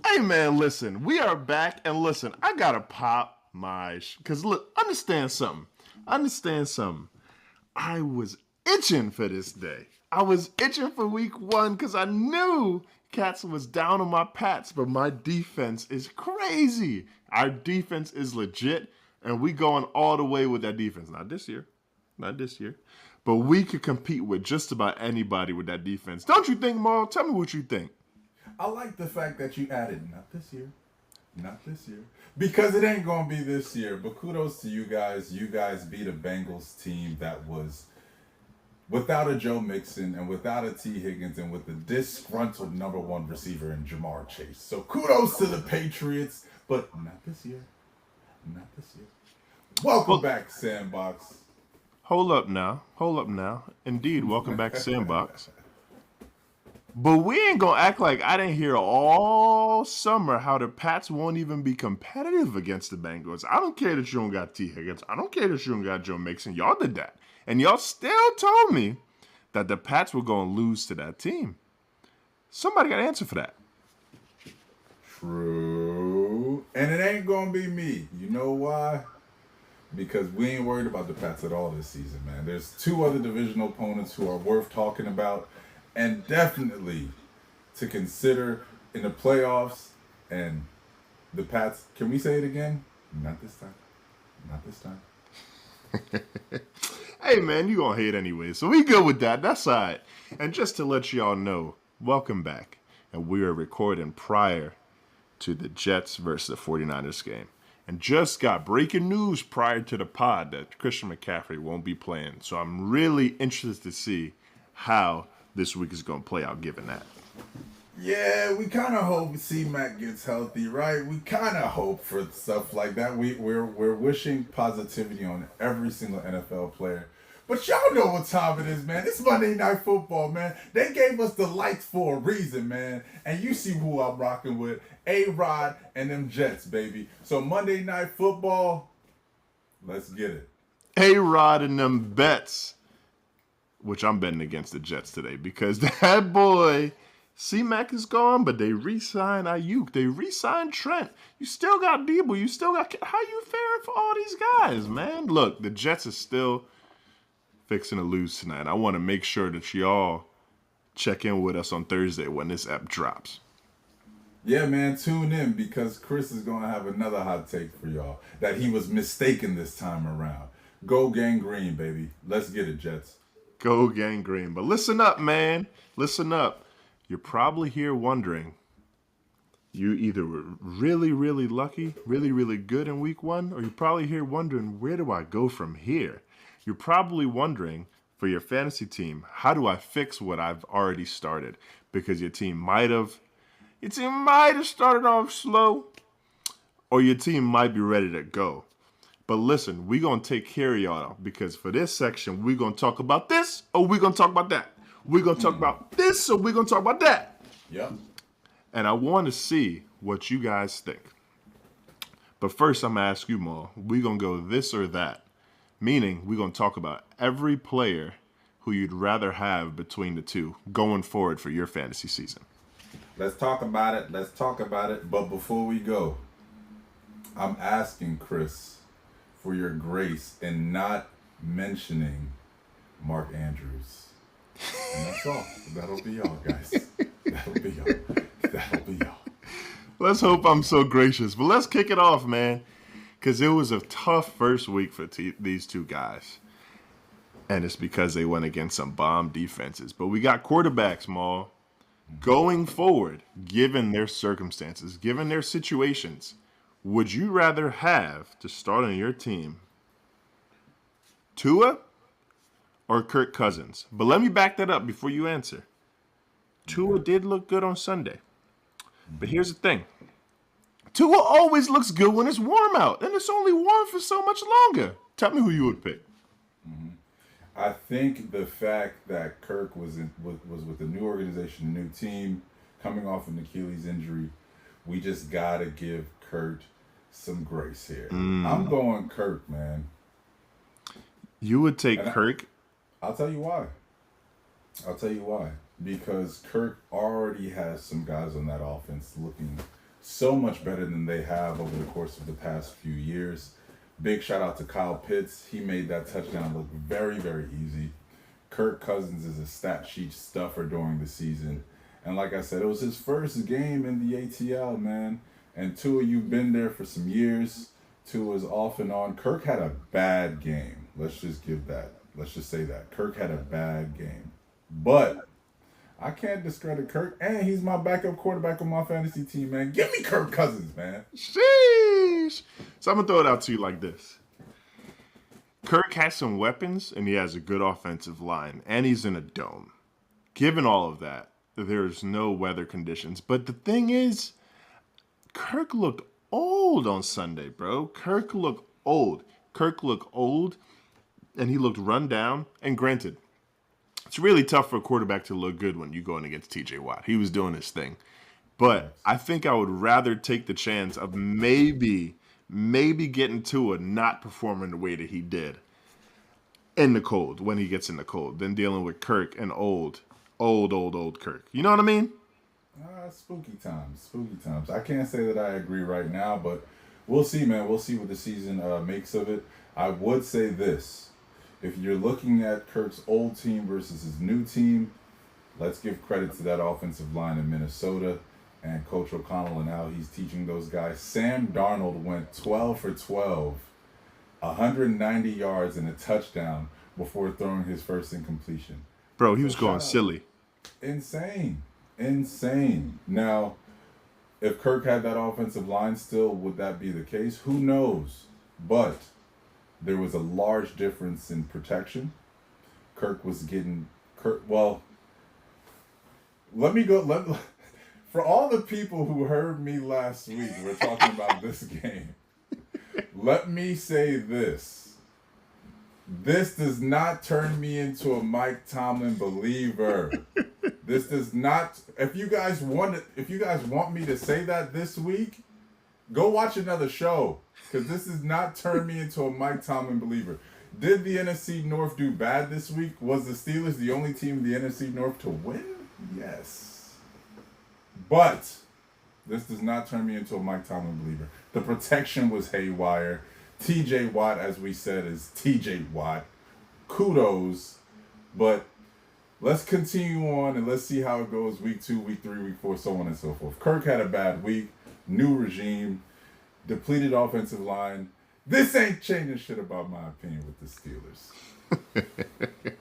Hey man, listen, we are back, and listen, I gotta pop because look, understand something. Understand something. I was itching for this day. I was itching for week 1 because I knew Cats was down on my Pats, but my defense is crazy. Our defense is legit, and we going all the way with that defense. Not this year, but we could compete with just about anybody with that defense. Don't you think, Maul? Tell me what you think. I like the fact that you added not this year, not this year, because it ain't gonna be this year. But kudos to you guys. You guys beat a Bengals team that was without a Joe Mixon and without a T Higgins and with the disgruntled number one receiver in Jamar Chase. So kudos to the Patriots, but not this year, not this year. Welcome Well, back, Sandbox. hold up now. Hold up now. Indeed, welcome back to Sandbox. But we ain't gonna act like I didn't hear all summer how the Pats won't even be competitive against the Bengals. I don't care that you don't got T. Higgins. I don't care that you don't got Joe Mixon. Y'all did that. And y'all still told me that the Pats were gonna lose to that team. Somebody got to answer for that. True. And it ain't gonna be me. You know why? Because we ain't worried about the Pats at all this season, man. There's two other divisional opponents who are worth talking about, and definitely to consider in the playoffs. And the Pats, can we say it again? Not this time. Not this time. Hey man, you gonna hate anyway, so we good with that. That's alright. And just to let y'all know, welcome back. And we are recording prior to the Jets versus the 49ers game. And just got breaking news prior to the pod that Christian McCaffrey won't be playing. So I'm really interested to see how this week is going to play out given that. Yeah, we kind of hope C Mac gets healthy, right? We kind of hope for stuff like that. We're wishing positivity on every single NFL player. But y'all know what time it is, man. It's Monday Night Football, man. They gave us the lights for a reason, man. And you see who I'm rocking with. A-Rod and them Jets, baby. So Monday Night Football, let's get it. A-Rod and them bets, which I'm betting against the Jets today because that boy C-Mac is gone, but they re-signed Ayuk. They re-signed Trent. You still got Debo. You still got... How you faring for all these guys, man? Look, the Jets are still fixing to lose tonight. I want to make sure that y'all check in with us on Thursday when this app drops. Yeah, man, tune in because Chris is going to have another hot take for y'all that he was mistaken this time around. Go Gang Green, baby. Let's get it, Jets. Go Gang Green. But listen up, man. Listen up. You're probably here wondering, you either were really, really lucky, really, really good in week 1, or you're probably here wondering, where do I go from here? You're probably wondering, for your fantasy team, how do I fix what I've already started? Because your team might have started off slow, or your team might be ready to go. But listen, we're going to take care of y'all because for this section, we're going to talk about this or we're going to talk about that. We're going to talk about this or we're going to talk about that. Yep. And I want to see what you guys think. But first, I'm going to ask you, Mo, we're going to go this or that. Meaning, we're going to talk about every player who you'd rather have between the two going forward for your fantasy season. Let's talk about it. Let's talk about it. But before we go, I'm asking Chris for your grace in not mentioning Mark Andrews. And that's all. That'll be y'all, guys. That'll be y'all. That'll be y'all. Let's hope I'm so gracious. But let's kick it off, man. Because it was a tough first week for these two guys. And it's because they went against some bomb defenses. But we got quarterbacks, Maul. Going forward, given their circumstances, given their situations, would you rather have to start on your team Tua or Kirk Cousins? But let me back that up before you answer. Tua did look good on Sunday. But here's the thing. Tua always looks good when it's warm out, and it's only warm for so much longer. Tell me who you would pick. I think the fact that Kirk was with the new organization, a new team, coming off an Achilles injury, we just gotta give Kurt some grace here. I'm going Kirk, man. You would take And Kirk. I'll tell you why. I'll tell you why. Because Kirk already has some guys on that offense looking so much better than they have over the course of the past few years. Big shout out to Kyle Pitts. He made that touchdown look very, very easy. Kirk Cousins is a stat sheet stuffer during the season. And like I said, it was his first game in the ATL, man. And Tua, you've been there for some years. Tua's off and on. Kirk had a bad game. Let's just say that. Kirk had a bad game. But I can't discredit Kirk. And he's my backup quarterback on my fantasy team, man. Give me Kirk Cousins, man. Sheesh. So I'm going to throw it out to you like this. Kirk has some weapons, and he has a good offensive line, and he's in a dome. Given all of that, there's no weather conditions. But the thing is, Kirk looked old on Sunday, bro. Kirk looked old, and he looked run down. And granted, it's really tough for a quarterback to look good when you're going against TJ Watt. He was doing his thing. But I think I would rather take the chance of maybe getting Tua not performing the way that he did in the cold, when he gets in the cold, than dealing with Kirk and old Kirk. You know what I mean? Spooky times. I can't say that I agree right now, but we'll see, man. We'll see what the season makes of it. I would say this. If you're looking at Kirk's old team versus his new team, let's give credit to that offensive line in Minnesota and Coach O'Connell and how he's teaching those guys. Sam Darnold went 12 for 12, 190 yards and a touchdown before throwing his first incompletion. Bro, he was going silly. Insane. Now, if Kirk had that offensive line still, would that be the case? Who knows? But there was a large difference in protection. Well, for all the people who heard me last week, we're talking about this game. Let me say this. This does not turn me into a Mike Tomlin believer. This does not. If you guys want me to say that this week, go watch another show, because this does not turn me into a Mike Tomlin believer. Did the NFC North do bad this week? Was the Steelers the only team in the NFC North to win? Yes. But this does not turn me into a Mike Tomlin believer. The protection was haywire. TJ Watt, as we said, is TJ Watt. Kudos. But let's continue on and let's see how it goes week 2, week 3, week 4, so on and so forth. Kirk had a bad week. New regime. Depleted offensive line. This ain't changing shit about my opinion with the Steelers.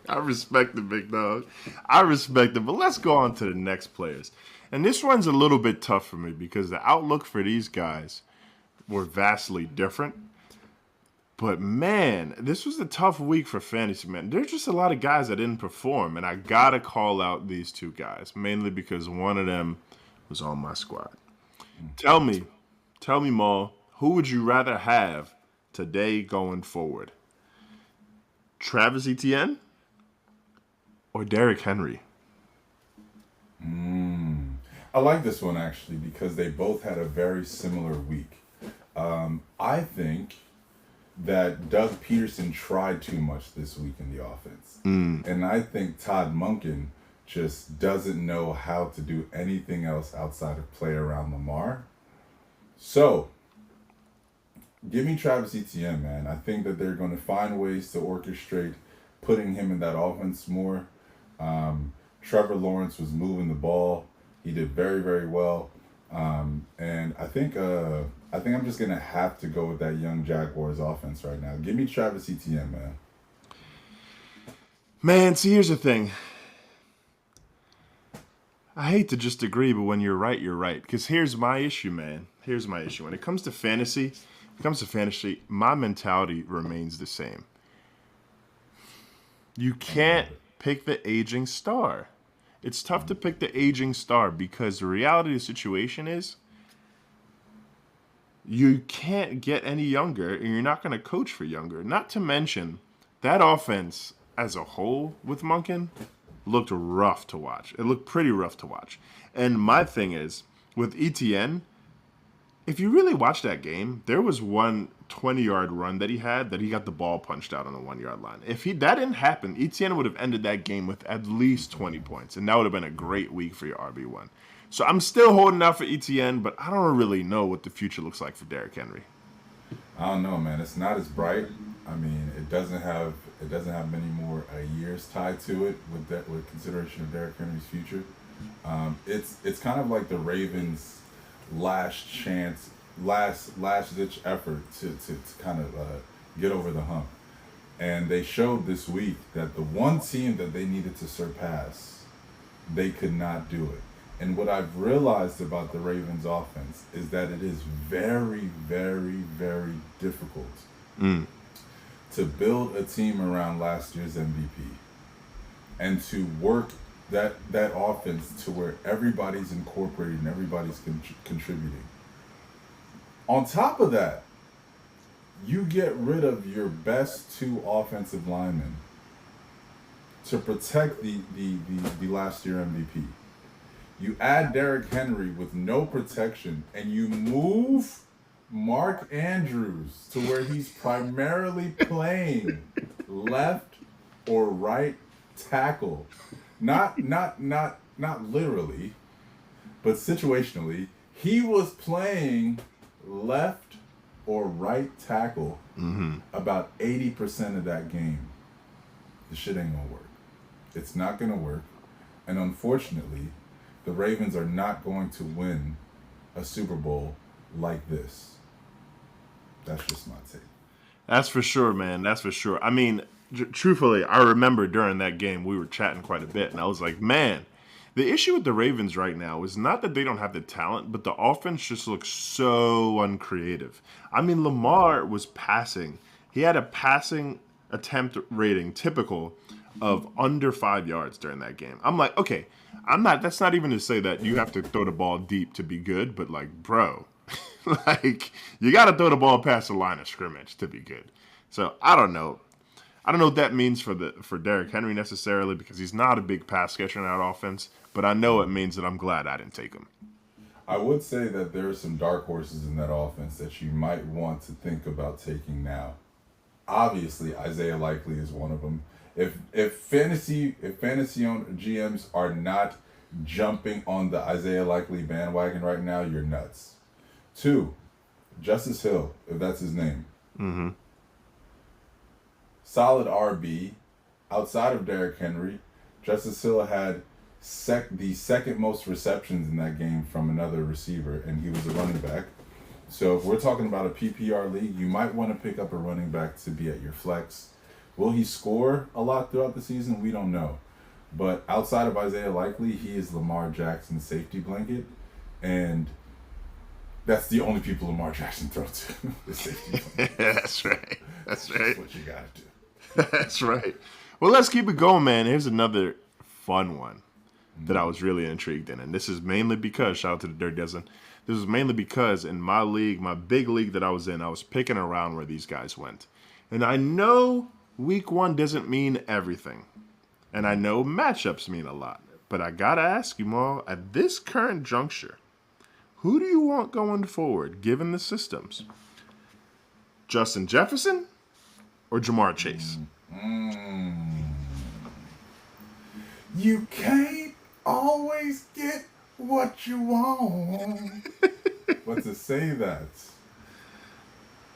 I respect the big dog. I respect it. But let's go on to the next players. And this one's a little bit tough for me because the outlook for these guys were vastly different. But, man, this was a tough week for fantasy, man. There's just a lot of guys that didn't perform, and I got to call out these two guys, mainly because one of them was on my squad. Tell me, Maul, who would you rather have today going forward? Travis Etienne or Derrick Henry? I like this one, actually, because they both had a very similar week. I think that Doug Peterson tried too much this week in the offense. And I think Todd Monken just doesn't know how to do anything else outside of play around Lamar. So, give me Travis Etienne, man. I think that they're going to find ways to orchestrate putting him in that offense more. Trevor Lawrence was moving the ball. He did very, very well. And I think I'm just going to have to go with that young Jaguars offense right now. Give me Travis Etienne, man. Man, see, here's the thing. I hate to just agree, but when you're right, you're right. Because here's my issue, man. Here's my issue. When it comes to fantasy, my mentality remains the same. You can't pick the aging star. It's tough to pick the aging star because the reality of the situation is you can't get any younger and you're not going to coach for younger. Not to mention that offense as a whole with Monken looked rough to watch. It looked pretty rough to watch. And my thing is, with Etienne, if you really watch that game, there was one 20-yard run that he had that he got the ball punched out on the 1-yard line. If that didn't happen, Etienne would have ended that game with at least 20 points, and that would have been a great week for your RB1. So I'm still holding out for ETN, but I don't really know what the future looks like for Derrick Henry. I don't know, man. It's not as bright. I mean, it doesn't have many more years tied to it with consideration of Derrick Henry's future. It's kind of like the Ravens' last chance, last ditch effort to kind of get over the hump. And they showed this week that the one team that they needed to surpass, they could not do it. And what I've realized about the Ravens offense is that it is very, very, very difficult to build a team around last year's MVP and to work that offense to where everybody's incorporated and everybody's contributing. On top of that, you get rid of your best two offensive linemen to protect the last year MVP. You add Derrick Henry with no protection, and you move Mark Andrews to where he's primarily playing left or right tackle. Not literally, but situationally. He was playing left or right tackle about 80% of that game. The shit ain't gonna work. It's not gonna work. And unfortunately, the Ravens are not going to win a Super Bowl like this. That's just my take. That's for sure, man. That's for sure. I mean, truthfully, I remember during that game we were chatting quite a bit, and I was like, man, the issue with the Ravens right now is not that they don't have the talent, but the offense just looks so uncreative. I mean, Lamar was passing. He had a passing attempt rating typical of under 5 yards during that game. I'm like, okay, that's not even to say that you have to throw the ball deep to be good, but like, bro, like you got to throw the ball past the line of scrimmage to be good. So I don't know. I don't know what that means for Derrick Henry necessarily, because he's not a big pass catcher in that offense, but I know it means that I'm glad I didn't take him. I would say that there are some dark horses in that offense that you might want to think about taking now. Obviously, Isaiah Likely is one of them. If fantasy GMs are not jumping on the Isaiah Likely bandwagon right now, you're nuts. 2, Justice Hill, if that's his name. Mm-hmm. Solid RB. Outside of Derrick Henry, Justice Hill had the second most receptions in that game from another receiver, and he was a running back. So if we're talking about a PPR league, you might want to pick up a running back to be at your flex. Will he score a lot throughout the season? We don't know. But outside of Isaiah Likely, he is Lamar Jackson's safety blanket, and that's the only people Lamar Jackson throws to. The safety blanket. That's right. That's right. That's what you gotta do. That's right. Well, let's keep it going, man. Here's another fun one that I was really intrigued in. And this is mainly because, shout out to the Dirk Dozen, this is mainly because in my league, my big league that I was in, I was picking around where these guys went. And I know week 1 doesn't mean everything. And I know matchups mean a lot. But I got to ask you, Maul, at this current juncture, who do you want going forward, given the systems? Justin Jefferson or Jamar Chase? You can't always get what you want. But to say that,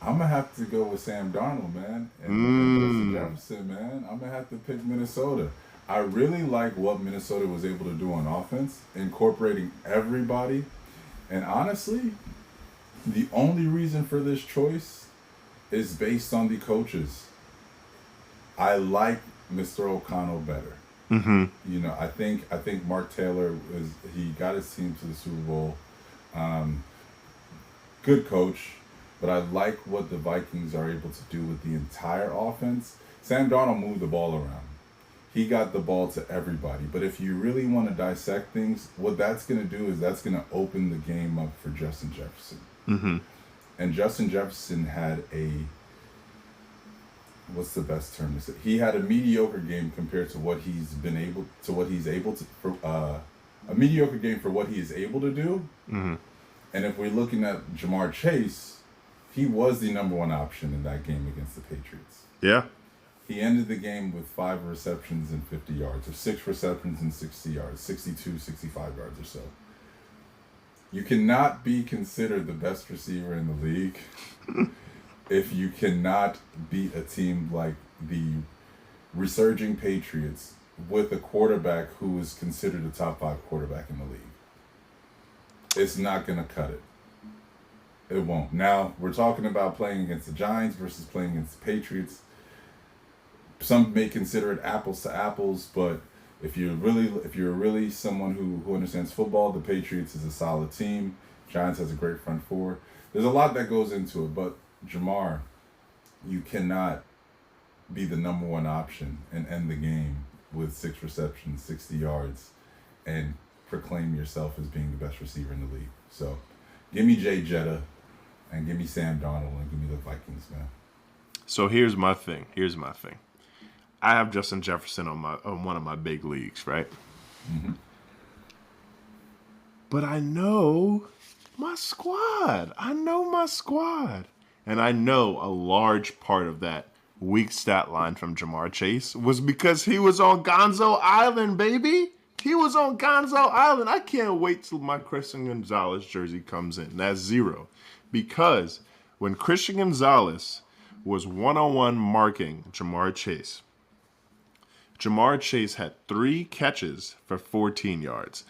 I'm going to have to go with Sam Darnold, man. And Justin Jefferson, man. I'm going to have to pick Minnesota. I really like what Minnesota was able to do on offense, incorporating everybody. And honestly, the only reason for this choice is based on the coaches. I like Mr. O'Connell better. Mm-hmm. You know, I think Mark Taylor he got his team to the Super Bowl. Good coach, but I like what the Vikings are able to do with the entire offense. Sam Darnold moved the ball around. He got the ball to everybody. But if you really want to dissect things, what that's going to do is that's going to open the game up for Justin Jefferson. Mm-hmm. And Justin Jefferson had what's the best term to say? He had a mediocre game compared to what he's able to a mediocre game for what he is able to do. Mm-hmm. And if we're looking at Jamar Chase, he was the number 1 option in that game against the Patriots. Yeah. He ended the game with 5 receptions and 50 yards, or 6 receptions and 60 yards, 62, 65 yards or so. You cannot be considered the best receiver in the league if you cannot beat a team like the resurging Patriots with a quarterback who is considered a top 5 quarterback in the league. It's not going to cut it. It won't. Now, we're talking about playing against the Giants versus playing against the Patriots. Some may consider it apples to apples, but if you're really someone who understands football, the Patriots is a solid team. Giants has a great front four. There's a lot that goes into it, but Ja'Marr, you cannot be the number one option and end the game with 6 receptions, 60 yards, and proclaim yourself as being the best receiver in the league. So, give me Jay Jetta, and give me Sam Darnold, and give me the Vikings, man. So here's my thing. I have Justin Jefferson on one of my big leagues, right? Mm-hmm. But I know my squad. And I know a large part of that weak stat line from Ja'Marr Chase was because he was on Gonzo Island, baby. He was on Gonzo Island. I can't wait till my Christian Gonzalez jersey comes in. That's 0. Because when Christian Gonzalez was one-on-one marking Ja'Marr Chase had 3 catches for 14 yards.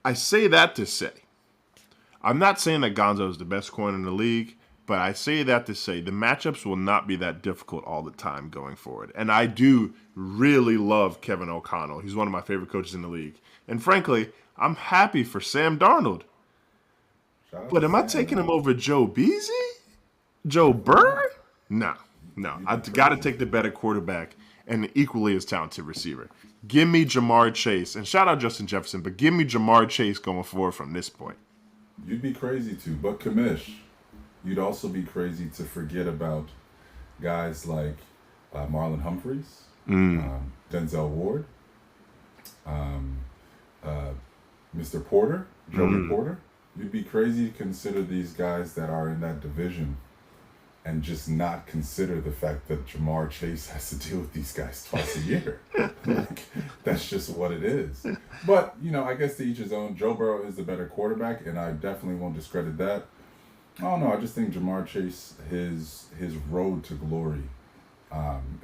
I say that to say, I'm not saying that Gonzo is the best corner in the league, but I say that to say the matchups will not be that difficult all the time going forward. And I do really love Kevin O'Connell. He's one of my favorite coaches in the league. And frankly, I'm happy for Sam Darnold. But am I taking him over Joe Beasley? Joe Burrow? No. I got to take the better quarterback and equally as talented receiver. Give me Ja'Marr Chase. And shout out Justin Jefferson, but give me Ja'Marr Chase going forward from this point. You'd be crazy to, but Kamish, you'd also be crazy to forget about guys like Marlon Humphreys, Denzel Ward, Mr. Porter, Joey Porter. You'd be crazy to consider these guys that are in that division and just not consider the fact that Ja'Marr Chase has to deal with these guys twice a year. That's just what it is. But, I guess to each his own. Joe Burrow is the better quarterback, and I definitely won't discredit that. I don't know. I just think Ja'Marr Chase, his road to glory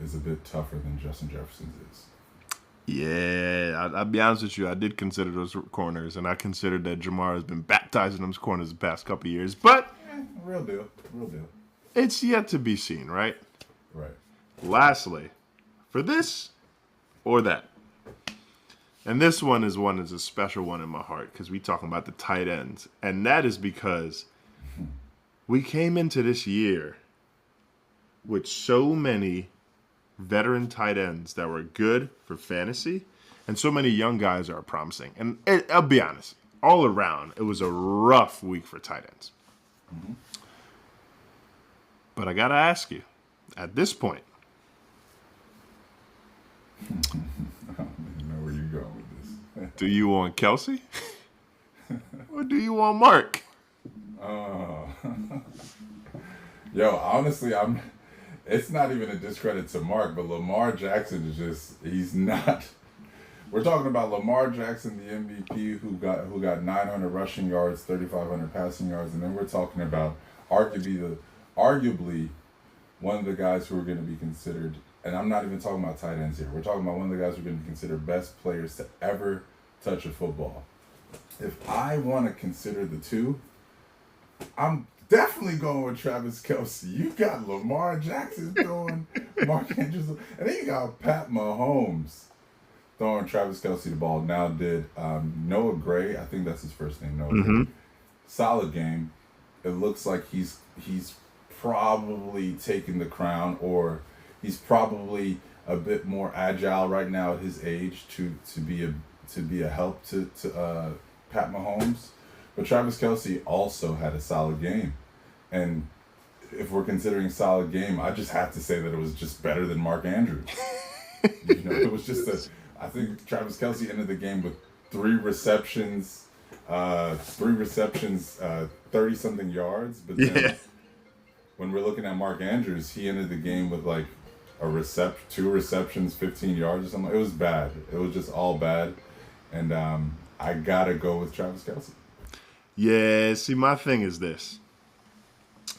is a bit tougher than Justin Jefferson's is. Yeah, I'll be honest with you. I did consider those corners, and I considered that Ja'Marr has been baptized in those corners the past couple of years. But real deal. It's yet to be seen, right? Right. Lastly, for this or that, and this one is a special one in my heart because we talking about the tight ends, and that is because we came into this year with so many veteran tight ends that were good for fantasy, and so many young guys that are promising. And I'll be honest, all around, it was a rough week for tight ends. Mm-hmm. But I got to ask you, at this point. I don't know where you're going with this. Do you want Kelsey? Or do you want Mark? Yo, honestly, it's not even a discredit to Mark, but Lamar Jackson is he's not. We're talking about Lamar Jackson, the MVP, who got 900 rushing yards, 3,500 passing yards, and then we're talking about arguably one of the guys who are going to be considered, and I'm not even talking about tight ends here. We're talking about one of the guys who are going to be considered best players to ever touch a football. If I want to consider the two, I'm definitely going with Travis Kelce. You got Lamar Jackson throwing Mark Andrews, and then you got Pat Mahomes throwing Travis Kelce the ball. Now did Noah Gray, I think that's his first name, Noah Gray. Solid game. It looks like he's probably taking the crown, or he's probably a bit more agile right now at his age to be a help to Pat Mahomes. But Travis Kelce also had a solid game. And if we're considering solid game, I just have to say that it was just better than Mark Andrews. It was just I think Travis Kelce ended the game with 3 receptions, 30-something yards. But then when we're looking at Mark Andrews, he ended the game with like 2 receptions, 15 yards or something. It was bad. It was just all bad. And I got to go with Travis Kelce. Yeah, see, my thing is this.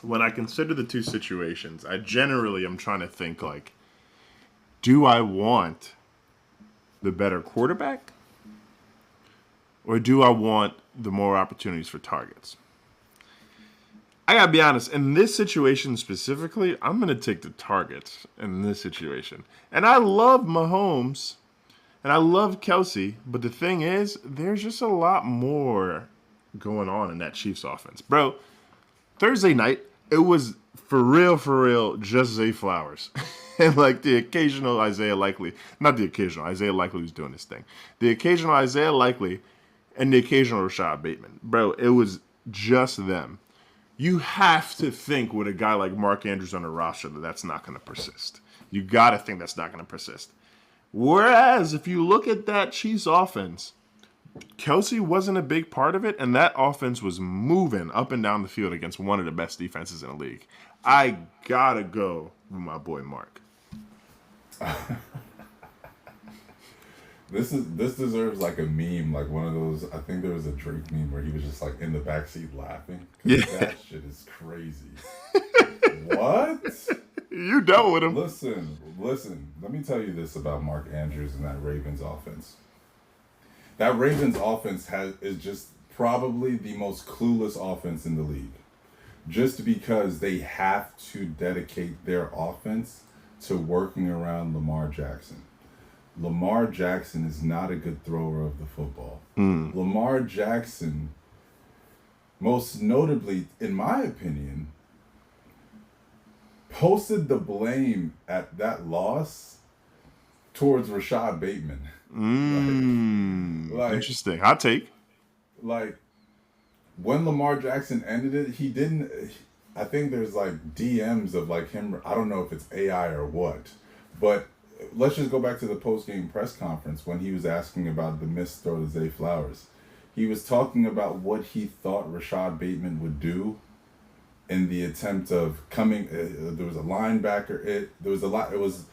When I consider the two situations, I generally am trying to think like, do I want the better quarterback? Or do I want the more opportunities for targets? I gotta be honest, in this situation specifically, I'm gonna take the targets in this situation. And I love Mahomes and I love Kelsey, but the thing is, there's just a lot more going on in that Chiefs offense. Bro, Thursday night, it was for real, just Zay Flowers. And like the occasional Isaiah Likely, not the occasional, Isaiah Likely was doing his thing. The occasional Isaiah Likely and the occasional Rashad Bateman. Bro, it was just them. You have to think with a guy like Mark Andrews on the roster that that's not going to persist. You got to think that's not going to persist. Whereas if you look at that Chiefs offense, Kelsey wasn't a big part of it, and that offense was moving up and down the field against one of the best defenses in the league. I got to go with my boy Mark. This deserves like a meme, like one of those. I think there was a Drake meme where he was just like in the backseat laughing. Yeah. That shit is crazy. What? You dealt with him. Listen. Let me tell you this about Mark Andrews and that Ravens offense. That Ravens offense is just probably the most clueless offense in the league. Just because they have to dedicate their offense to working around Lamar Jackson. Lamar Jackson is not a good thrower of the football. Lamar Jackson, most notably, in my opinion, posted the blame at that loss towards Rashad Bateman. Like, Interesting. Hot take. Like, when Lamar Jackson ended it, he didn't. I think there's like DMs of like him. I don't know if it's AI or what, but let's just go back to the post-game press conference when he was asking about the missed throw to Zay Flowers. He was talking about what he thought Rashad Bateman would do in the attempt of coming. There was a linebacker. There was a lot. It was,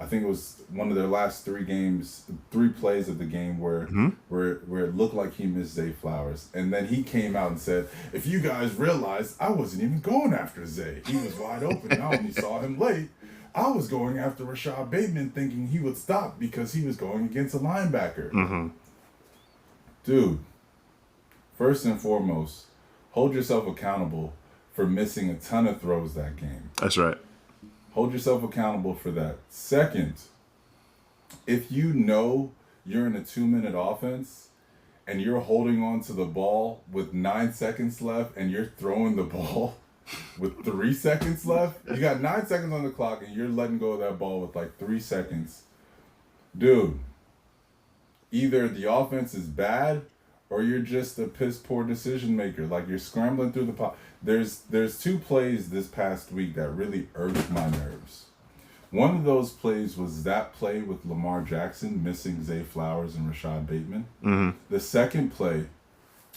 I think it was one of their last three plays of the game where it looked like he missed Zay Flowers. And then he came out and said, if you guys realized, I wasn't even going after Zay. He was wide open. I only saw him late. I was going after Rashad Bateman thinking he would stop because he was going against a linebacker. Dude, first and foremost, hold yourself accountable for missing a ton of throws that game. That's right. Hold yourself accountable for that. Second, if you know you're in a 2-minute offense and you're holding on to the ball with 9 seconds left and you're throwing the ball with 3 seconds left, you got 9 seconds on the clock and you're letting go of that ball with like 3 seconds. Dude, either the offense is bad or you're just a piss poor decision maker. Like you're scrambling through the pot. There's 2 plays this past week that really irked my nerves. One of those plays was that play with Lamar Jackson missing Zay Flowers and Rashad Bateman. The second play,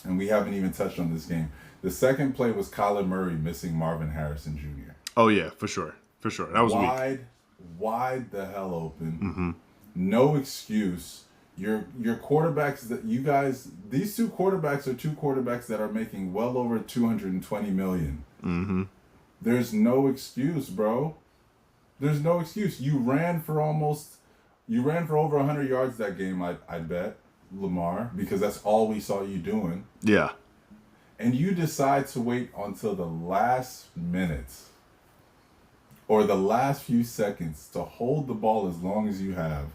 and we haven't even touched on this game, the second play was Kyler Murray missing Marvin Harrison Jr. Oh, yeah, for sure. For sure. That was wide the hell open. No excuse. Your quarterbacks that you guys, these 2 quarterbacks are 2 quarterbacks that are making well over $220 million. There's no excuse, bro. There's no excuse. You ran for over 100 yards that game, I bet, Lamar, because that's all we saw you doing. Yeah. And you decide to wait until the last minute or the last few seconds to hold the ball as long as you have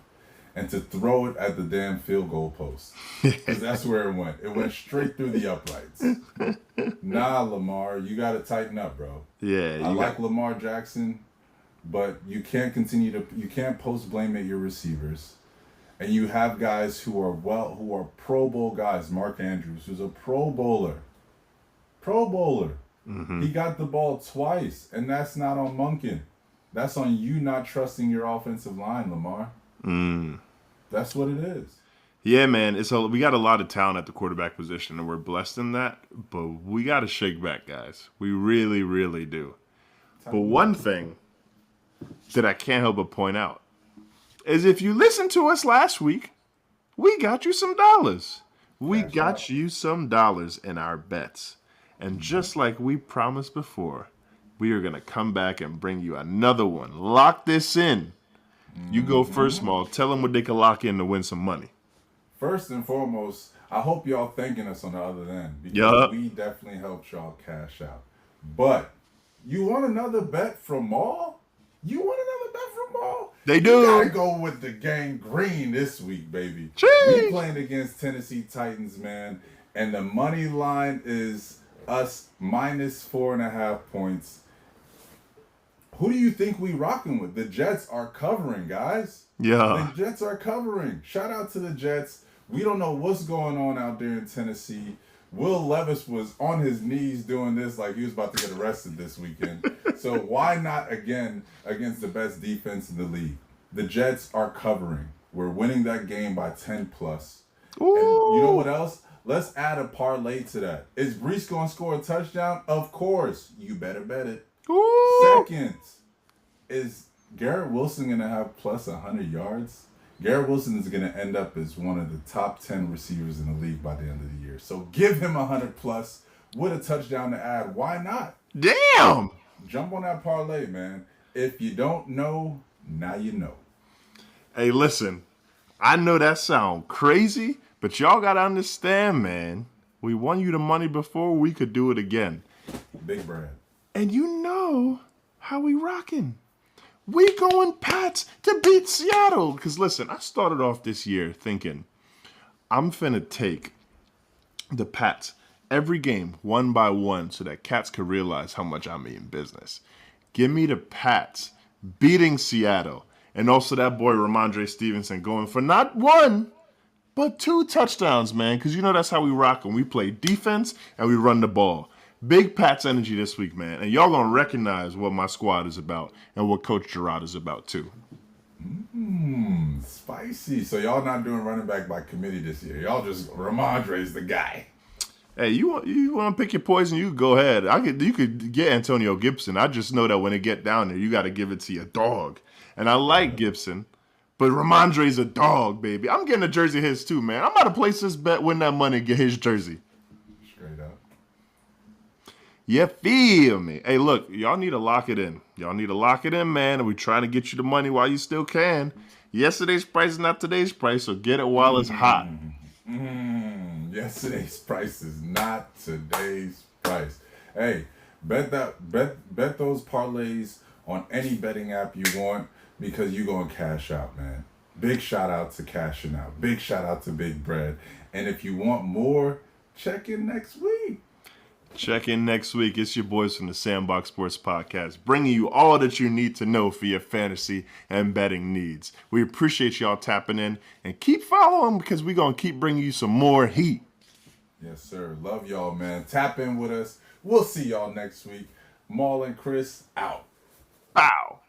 and to throw it at the damn field goal post. Because that's where it went. It went straight through the uprights. Nah, Lamar, you got to tighten up, bro. Yeah. I like Lamar Jackson, but you can't you can't post blame at your receivers. And you have guys who are Pro Bowl guys. Mark Andrews, who's a Pro Bowler. He got the ball twice, and that's not on Monken. That's on you not trusting your offensive line, Lamar. That's what it is. Yeah, man. We got a lot of talent at the quarterback position, and we're blessed in that. But we got to shake back, guys. We really, really do. But one thing that I can't help but point out is if you listened to us last week, we got you some dollars. We Cash got out. you some dollars in our bets. And just like we promised before, we are going to come back and bring you another one. Lock this in. You go first, Hmm. Small. Tell them what they can lock in to win some money. First and foremost, I hope y'all thanking us on the other end because Yup. we definitely helped y'all cash out. But you want another bet from Maul? You want another bet from Maul? They You gotta do. go with the gang green this week, baby. We Cheese. playing against Tennessee Titans, man, and the money line is us minus 4.5 points. Who do you think we rocking with? The Jets are covering, guys. The Yeah. Jets are covering. Shout out to the Jets. We don't know what's going on out there in Tennessee. Will Levis was on his knees doing this like he was about to get arrested this weekend. So why not again against the best defense in the league? The Jets are covering. We're winning that game by 10 plus. And you know Ooh. what else? Let's add a parlay to that. Is Brees going to score a touchdown? Of course. You better bet it. Ooh. Second, is Garrett Wilson going to have plus 100 yards? Garrett Wilson is going to end up as one of the top 10 receivers in the league by the end of the year. So give him 100 plus with a touchdown to add. Why not? Damn. Jump on that parlay, man. If you don't know, now you know. Hey, listen. I know that sound crazy, but y'all got to understand, man. We won you the money before. We could do it again. Big Brad. And you know how we rocking. We going Pats to beat Seattle. Because listen, I started off this year thinking I'm finna take the Pats every game one by one so that cats could realize how much I mean business. Give me the Pats beating Seattle. And also that boy Ramondre Stevenson going for not one, but 2 touchdowns, man. Because you know that's how we rock when we play defense and we run the ball. Big Pats energy this week, man. And y'all gonna recognize what my squad is about and what Coach Gerard is about, too. Spicy. So y'all not doing running back by committee this year. Y'all just Ramondre's the guy. Hey, you want to pick your poison? You go ahead. You could get Antonio Gibson. I just know that when it get down there, you got to give it to your dog. And I like Gibson, but Ramondre's a dog, baby. I'm getting a jersey of his too, man. I'm about to place this bet, win that money, and get his jersey. Straight up. You feel me? Hey, look, y'all need to lock it in. Y'all need to lock it in, man. And we're trying to get you the money while you still can. Yesterday's price is not today's price, so get it while it's hot. Yesterday's price is not today's price. Hey, bet those parlays on any betting app you want because you're gonna cash out, man. Big shout out to cashing out. Big shout out to Big Bread. And if you want more, check in next week. Check in next week. It's your boys from the Sandbox Sports Podcast, bringing you all that you need to know for your fantasy and betting needs. We appreciate y'all tapping in and keep following because we're going to keep bringing you some more heat. Yes, sir. Love y'all, man. Tap in with us. We'll see y'all next week. Maul and Chris out. Bow.